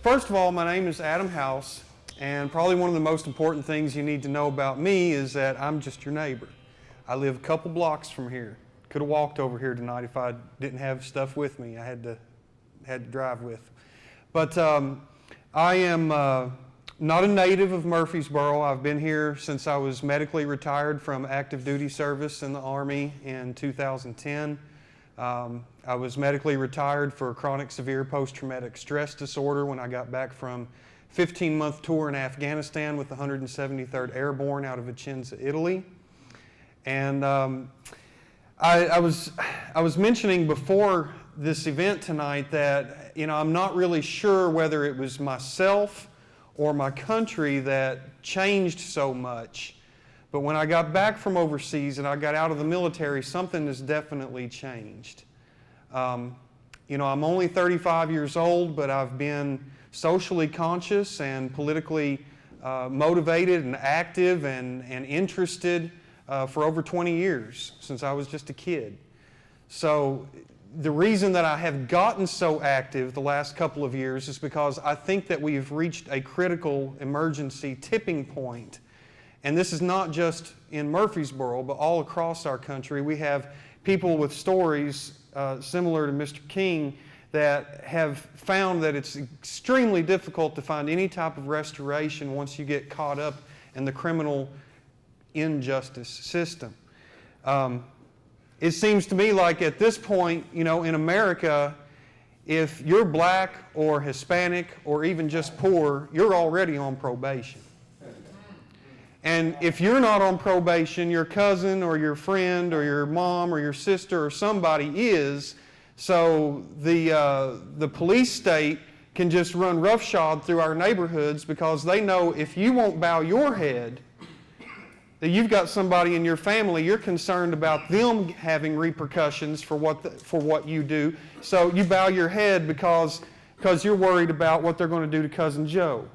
First of all, my name is Adam House, and probably one of the most important things you need to know about me is that I'm just your neighbor. I live a couple blocks from here. Could have walked over here tonight if I didn't have stuff with me. I had to drive with. But I am not a native of Murfreesboro. I've been here since I was medically retired from active duty service in the Army in 2010. I was medically retired for chronic severe post-traumatic stress disorder when I got back from a 15-month tour in Afghanistan with the 173rd Airborne out of Vicenza, Italy. And I was mentioning before this event tonight that, I'm not really sure whether it was myself or my country that changed so much. But when I got back from overseas and I got out of the military, something has definitely changed. I'm only 35 years old, but I've been socially conscious and politically motivated and active and interested for over 20 years, since I was just a kid. So the reason that I have gotten so active the last couple of years is because I think that we've reached a critical emergency tipping point. And this is not just in Murfreesboro, but all across our country. We have people with stories similar to Mr. King that have found that it's extremely difficult to find any type of restoration once you get caught up in the criminal injustice system. It seems to me like at this point, in America, if you're black or Hispanic or even just poor, you're already on probation. And if you're not on probation, your cousin or your friend or your mom or your sister or somebody is. So the police state can just run roughshod through our neighborhoods because they know if you won't bow your head, that you've got somebody in your family, you're concerned about them having repercussions for what you do. So you bow your head because you're worried about what they're going to do to Cousin Joe.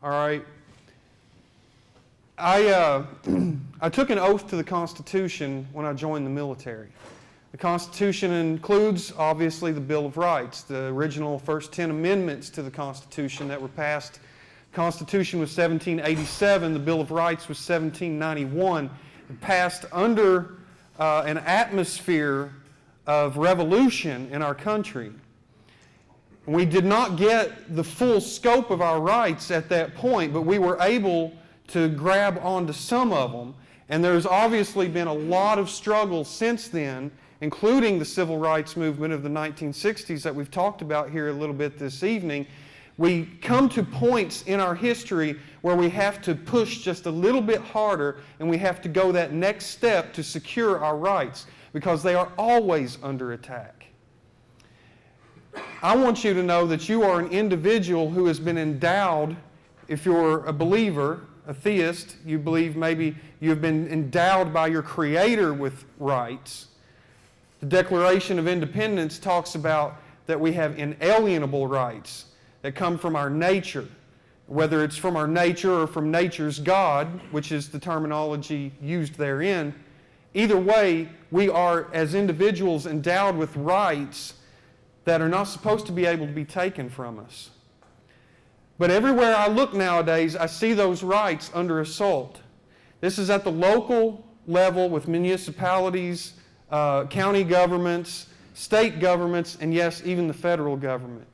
All right. I took an oath to the Constitution when I joined the military. The Constitution includes, obviously, the Bill of Rights, the original first 10 amendments to the Constitution that were passed. The Constitution was 1787, the Bill of Rights was 1791. It passed under an atmosphere of revolution in our country. We did not get the full scope of our rights at that point, but we were able to grab onto some of them. And there's obviously been a lot of struggle since then, including the civil rights movement of the 1960s that we've talked about here a little bit this evening. We come to points in our history where we have to push just a little bit harder and we have to go that next step to secure our rights because they are always under attack. I want you to know that you are an individual who has been endowed, if you're a believer, a theist, you believe maybe you've been endowed by your Creator with rights. The Declaration of Independence talks about that we have inalienable rights that come from our nature, whether it's from our nature or from nature's God, which is the terminology used therein. Either way, we are, as individuals, endowed with rights that are not supposed to be able to be taken from us. But everywhere I look nowadays, I see those rights under assault. This is at the local level with municipalities, county governments, state governments, and yes, even the federal government.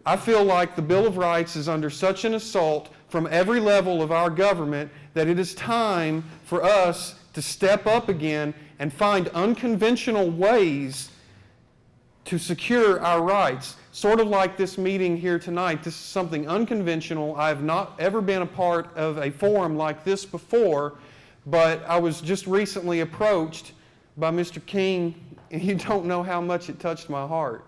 I feel like the Bill of Rights is under such an assault from every level of our government that it is time for us to step up again and find unconventional ways to secure our rights. Sort of like this meeting here tonight. This is something unconventional. I have not ever been a part of a forum like this before, but I was just recently approached by Mr. King, and you don't know how much it touched my heart.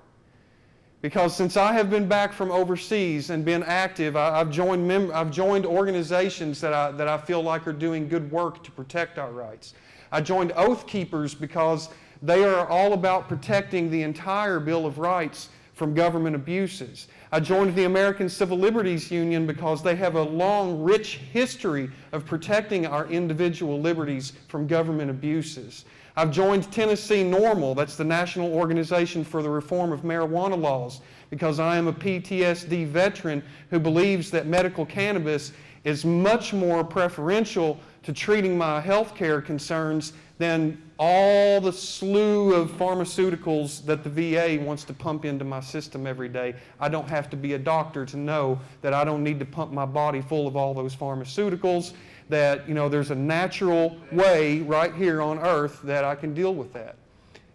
Because since I have been back from overseas and been active, I've joined organizations that I feel like are doing good work to protect our rights. I joined Oath Keepers because they are all about protecting the entire Bill of Rights from government abuses. I joined the American Civil Liberties Union because they have a long, rich history of protecting our individual liberties from government abuses. I've joined Tennessee NORML, that's the National Organization for the Reform of Marijuana Laws, because I am a PTSD veteran who believes that medical cannabis is much more preferential to treating my health care concerns than all the slew of pharmaceuticals that the VA wants to pump into my system every day. I don't have to be a doctor to know that I don't need to pump my body full of all those pharmaceuticals, that there's a natural way right here on earth that I can deal with that.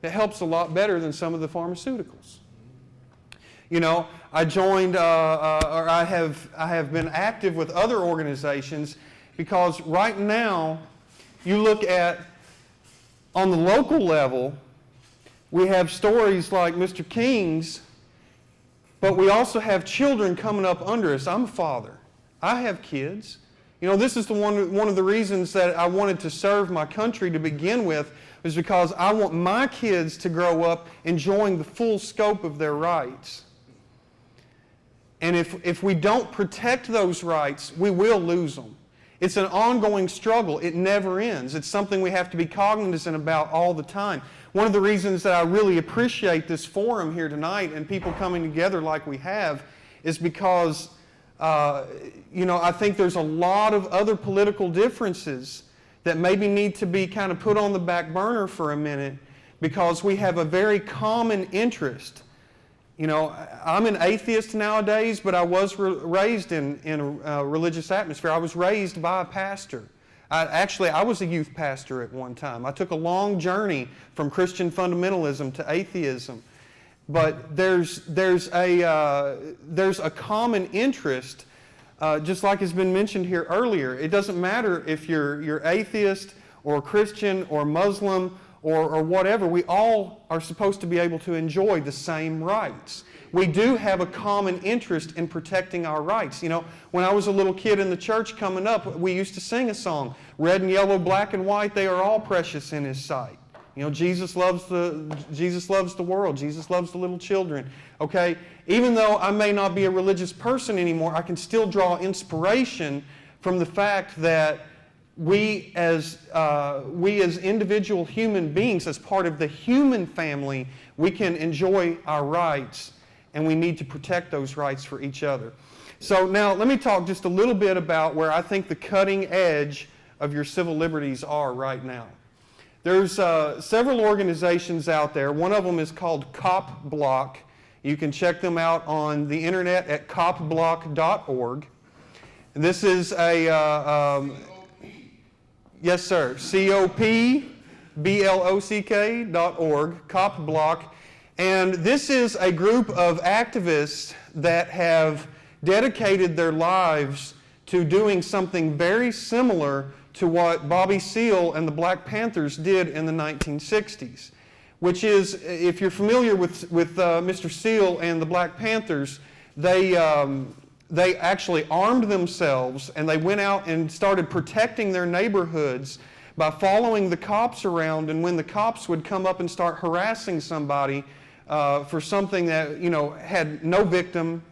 It helps a lot better than some of the pharmaceuticals. I joined, or I have been active with other organizations, because right now, you look at, on the local level, we have stories like Mr. King's, but we also have children coming up under us. I'm a father. I have kids. This is one of the reasons that I wanted to serve my country to begin with, is because I want my kids to grow up enjoying the full scope of their rights. And if we don't protect those rights, we will lose them. It's an ongoing struggle. It never ends. It's something we have to be cognizant about all the time. One of the reasons that I really appreciate this forum here tonight and people coming together like we have is because, I think there's a lot of other political differences that maybe need to be kind of put on the back burner for a minute, because we have a very common interest. I'm an atheist nowadays, but I was raised in a religious atmosphere. I was raised by a pastor. I was a youth pastor at one time. I took a long journey from Christian fundamentalism to atheism. But there's a common interest, just like has been mentioned here earlier. It doesn't matter if you're atheist or Christian or Muslim or whatever. We all are supposed to be able to enjoy the same rights. We do have a common interest in protecting our rights. When I was a little kid in the church coming up, we used to sing a song, red and yellow, black and white, they are all precious in His sight. Jesus loves the world. Jesus loves the little children. Okay? Even though I may not be a religious person anymore, I can still draw inspiration from the fact that we as individual human beings, as part of the human family, we can enjoy our rights, and we need to protect those rights for each other. So now let me talk just a little bit about where I think the cutting edge of your civil liberties are right now. There's several organizations out there. One of them is called Cop Block. You can check them out on the internet at copblock.org. This is a... yes, sir. COPBLOCK.org, Cop Block. And this is a group of activists that have dedicated their lives to doing something very similar to what Bobby Seale and the Black Panthers did in the 1960s, which is, if you're familiar with Mr. Seale and the Black Panthers, they actually armed themselves and they went out and started protecting their neighborhoods by following the cops around, and when the cops would come up and start harassing somebody for something that had no victim,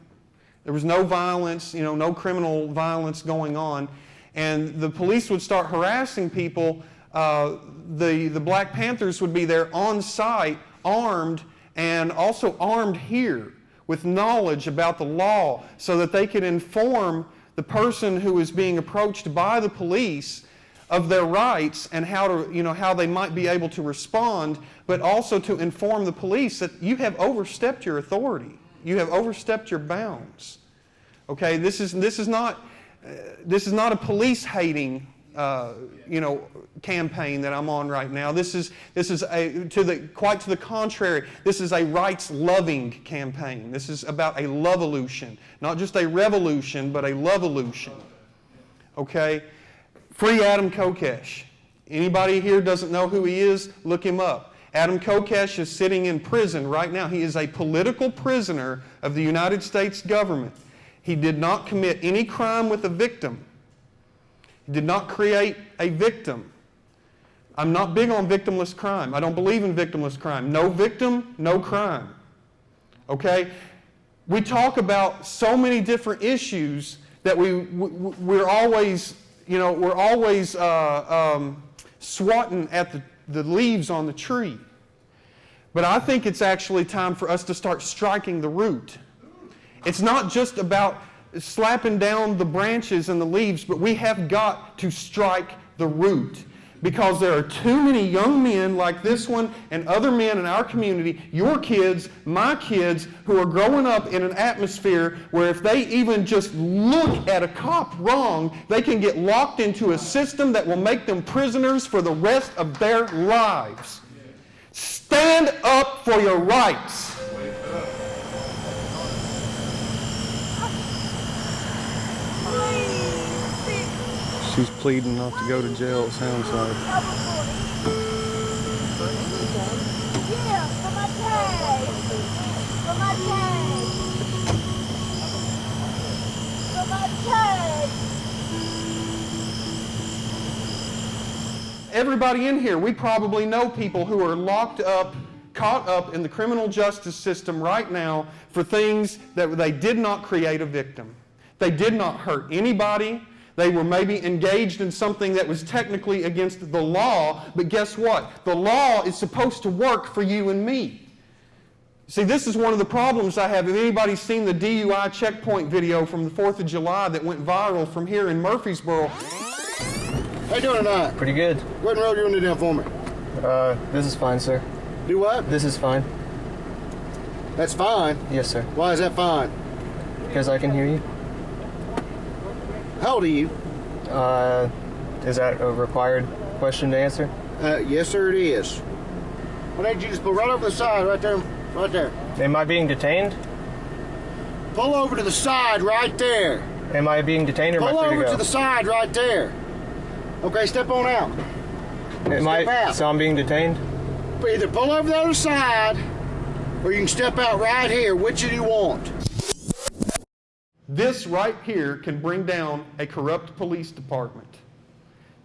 there was no violence, no criminal violence going on, and the police would start harassing people, the Black Panthers would be there on site, armed, and also armed here with knowledge about the law, so that they could inform the person who is being approached by the police of their rights and how they might be able to respond, but also to inform the police that you have overstepped your authority, you have overstepped your bounds. Okay, this is not a police hating campaign that I'm on right now. This is quite to the contrary. This is a rights-loving campaign. This is about a love-olution, not just a revolution, but a love-olution. Okay, free Adam Kokesh. Anybody here doesn't know who he is? Look him up. Adam Kokesh is sitting in prison right now. He is a political prisoner of the United States government. He did not commit any crime with a victim. He did not create a victim. I'm not big on victimless crime. I don't believe in victimless crime. No victim, no crime. Okay? We talk about so many different issues that we're always swatting at the leaves on the tree. But I think it's actually time for us to start striking the root. It's not just about slapping down the branches and the leaves, but we have got to strike the root. Because there are too many young men like this one and other men in our community, your kids, my kids, who are growing up in an atmosphere where if they even just look at a cop wrong, they can get locked into a system that will make them prisoners for the rest of their lives. Stand up for your rights. She's pleading not to go to jail, it sounds like. Yeah, for my tag. For my tag. For my tag. Everybody in here, we probably know people who are locked up, caught up in the criminal justice system right now for things that they did not create a victim. They did not hurt anybody. They were maybe engaged in something that was technically against the law, but guess what? The law is supposed to work for you and me. See, this is one of the problems I have. Have anybody seen the DUI checkpoint video from the 4th of July that went viral from here in Murfreesboro? How you doing tonight? Pretty good. What road you want to do down for me? This is fine, sir. Do what? This is fine. That's fine. Yes, sir. Why is that fine? Because I can hear you. How old are you? Is that a required question to answer? Yes, sir, it is. Why don't you just pull right over the side, right there, right there. Am I being detained? Pull over to the side, right there. Am I being detained or am Pull I free over to to go? the side, right there. Okay, step on out. Am Step out. So I'm being detained? Either pull over the other side, or you can step out right here. Which do you want? This right here can bring down a corrupt police department.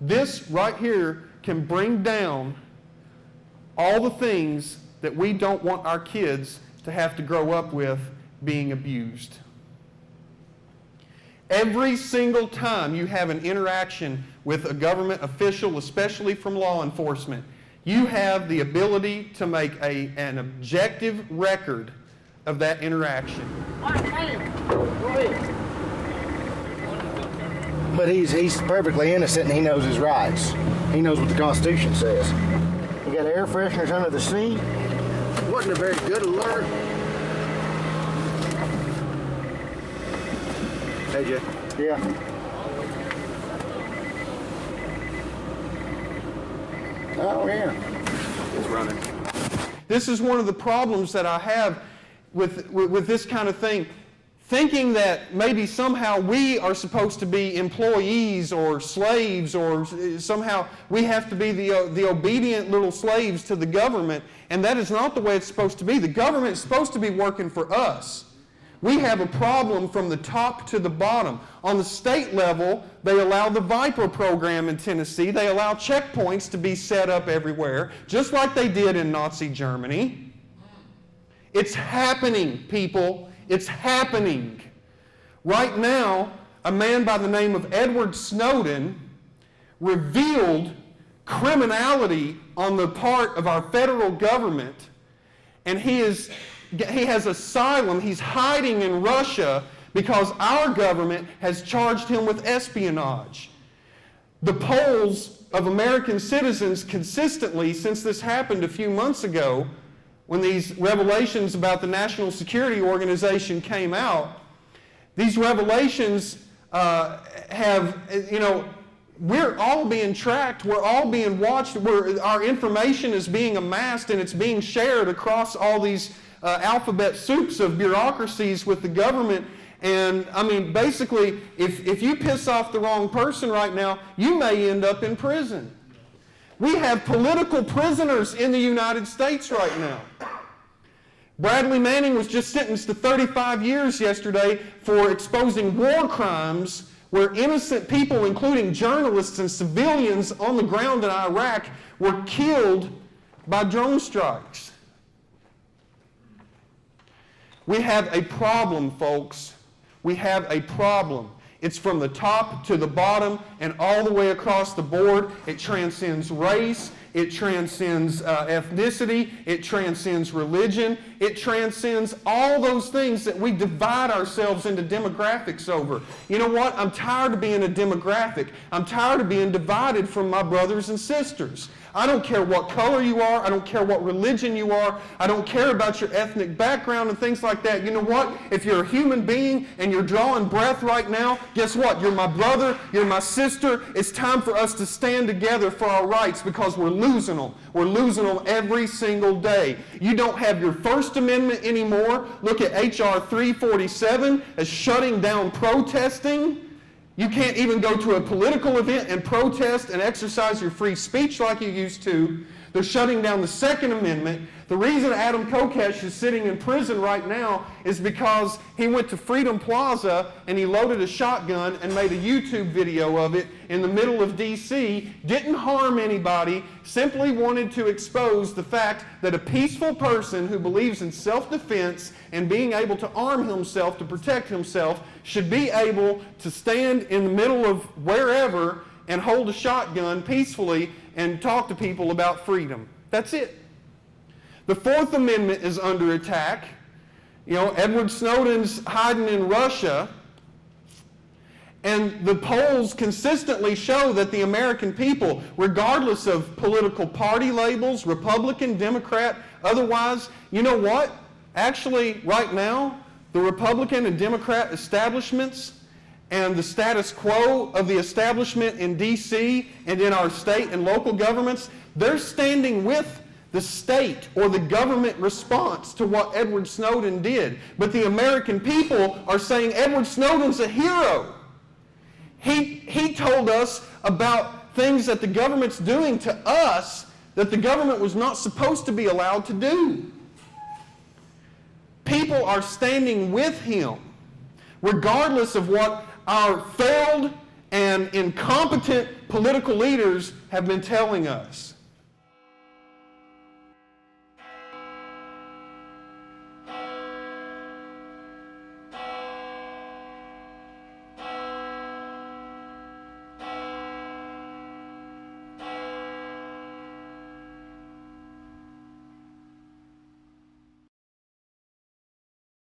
This right here can bring down all the things that we don't want our kids to have to grow up with being abused. Every single time you have an interaction with a government official, especially from law enforcement, you have the ability to make an objective record of that interaction. But he's perfectly innocent and he knows his rights. He knows what the Constitution says. You got air fresheners under the seat. Wasn't a very good alert. Hey, Jay. Yeah. Oh, yeah. It's running. This is one of the problems that I have with this kind of thing. Thinking that maybe somehow we are supposed to be employees or slaves, or somehow we have to be the obedient little slaves to the government, and that is not the way it's supposed to be. The government is supposed to be working for us. We have a problem from the top to the bottom. On the state level, they allow the Viper program in Tennessee. They allow checkpoints to be set up everywhere, just like they did in Nazi Germany. It's happening, people. It's happening. Right now, a man by the name of Edward Snowden revealed criminality on the part of our federal government, and he has asylum. He's hiding in Russia because our government has charged him with espionage. The polls of American citizens consistently, since this happened a few months ago, when these revelations about the National Security Organization came out, these revelations we're all being tracked, we're all being watched, our information is being amassed and it's being shared across all these alphabet soups of bureaucracies with the government. And I mean, basically, if you piss off the wrong person right now, you may end up in prison. We have political prisoners in the United States right now. Bradley Manning was just sentenced to 35 years yesterday for exposing war crimes where innocent people, including journalists and civilians on the ground in Iraq, were killed by drone strikes. We have a problem, folks. We have a problem. It's from the top to the bottom and all the way across the board. It transcends race. it transcends ethnicity, it transcends religion, it transcends all those things that we divide ourselves into demographics over. You know what? I'm tired of being a demographic. I'm tired of being divided from my brothers and sisters. I don't care what color you are. I don't care what religion you are. I don't care about your ethnic background and things like that. You know what? If you're a human being and you're drawing breath right now, guess what? You're my brother. You're my sister. It's time for us to stand together for our rights because we're losing them. We're losing them every single day. You don't have your First Amendment anymore. Look at H.R. 347 as shutting down protesting. You can't even go to a political event and protest and exercise your free speech like you used to. They're shutting down the Second Amendment. The reason Adam Kokesh is sitting in prison right now is because he went to Freedom Plaza and he loaded a shotgun and made a YouTube video of it in the middle of D.C., didn't harm anybody, simply wanted to expose the fact that a peaceful person who believes in self-defense and being able to arm himself to protect himself should be able to stand in the middle of wherever and hold a shotgun peacefully and talk to people about freedom. That's it. The Fourth Amendment is under attack. You know, Edward Snowden's hiding in Russia, and the polls consistently show that the American people, regardless of political party labels, Republican, Democrat, otherwise, you know what? Actually, right now, the Republican and Democrat establishments and the status quo of the establishment in D.C. and in our state and local governments, they're standing with the state or the government response to what Edward Snowden did. But the American people are saying Edward Snowden's a hero. He told us about things that the government's doing to us that the government was not supposed to be allowed to do. People are standing with him, regardless of what our failed and incompetent political leaders have been telling us.